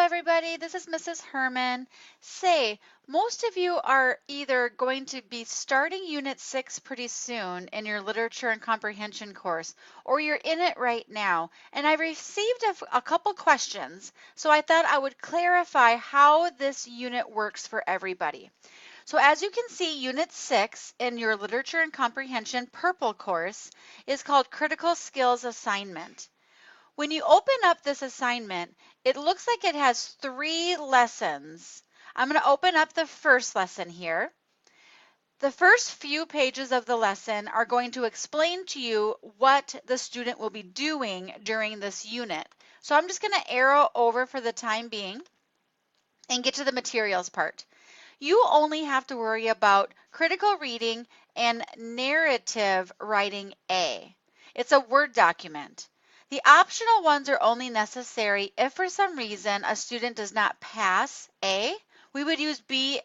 everybody. This is Mrs. Herman. Say, most of you are either going to be starting Unit 6 pretty soon in your Literature and Comprehension course, or you're in it right now. And I received a couple questions, so I thought I would clarify how this unit works for everybody. So as you can see, Unit 6 in your Literature and Comprehension Purple course is called Critical Skills Assignment. When you open up this assignment, it looks like it has 3 lessons. I'm going to open up the first lesson here. The first few pages of the lesson are going to explain to you what the student will be doing during this unit. So I'm just going to arrow over for the time being and get to the materials part. You only have to worry about critical reading and narrative writing A. It's a Word document. The optional ones are only necessary if for some reason a student does not pass A. We would use B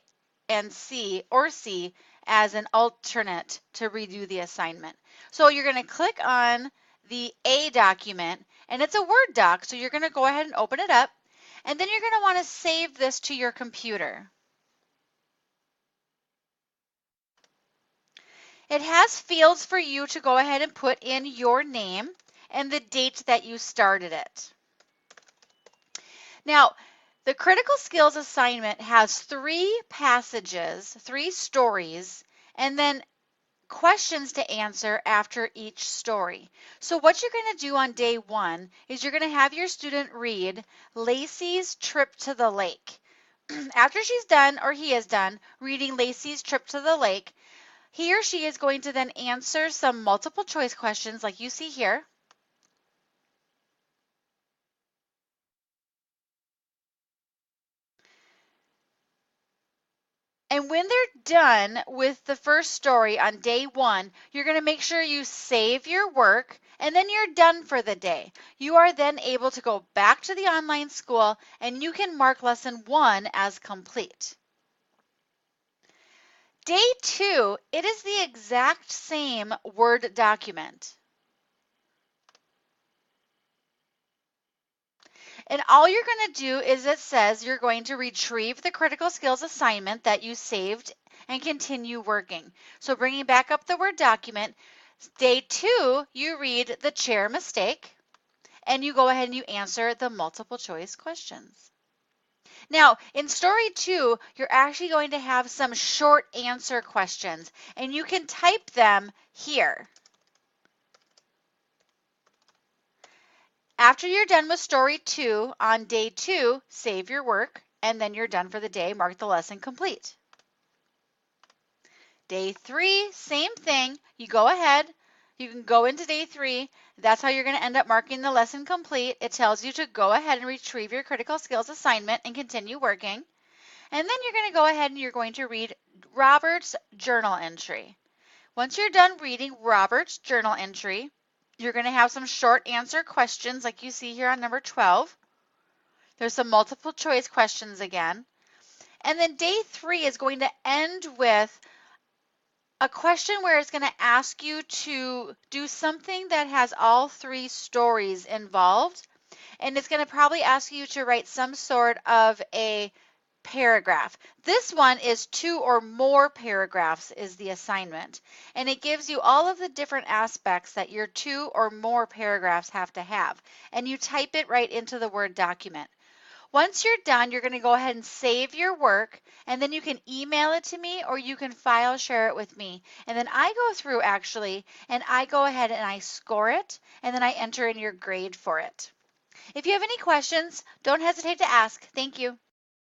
and C or C as an alternate to redo the assignment. So you're going to click on the A document, and it's a Word doc, so you're going to go ahead and open it up, and then you're going to want to save this to your computer. It has fields for you to go ahead and put in your name and the date that you started it. Now, the critical skills assignment has 3 passages, 3 stories, and then questions to answer after each story. So what you're going to do on day 1 is you're going to have your student read Lacey's Trip to the Lake. After she's done, or he is done, reading Lacey's Trip to the Lake, he or she is going to then answer some multiple choice questions like you see here. And when they're done with the first story on day 1, you're going to make sure you save your work, and then you're done for the day. You are then able to go back to the online school, and you can mark lesson 1 as complete. Day 2, it is the exact same Word document. And all you're going to do is it says you're going to retrieve the critical skills assignment that you saved and continue working. So bringing back up the Word document, day 2, you read the chair mistake, and you go ahead and you answer the multiple choice questions. Now, in story 2, you're actually going to have some short answer questions, and you can type them here. After you're done with story 2, on day 2, save your work, and then you're done for the day. Mark the lesson complete. Day 3, same thing. You go ahead. You can go into day 3. That's how you're going to end up marking the lesson complete. It tells you to go ahead and retrieve your critical skills assignment and continue working. And then you're going to go ahead and you're going to read Robert's journal entry. Once you're done reading Robert's journal entry, you're going to have some short answer questions like you see here on number 12. There's some multiple choice questions again. And then day 3 is going to end with a question where it's going to ask you to do something that has all 3 stories involved. And it's going to probably ask you to write some sort of a paragraph. This one is 2 or more paragraphs is the assignment, and it gives you all of the different aspects that your 2 or more paragraphs have to have, and you type it right into the Word document. Once you're done, you're going to go ahead and save your work, and then you can email it to me or you can file share it with me, and then I go through actually and I go ahead and I score it, and then I enter in your grade for it. If you have any questions, don't hesitate to ask. Thank you.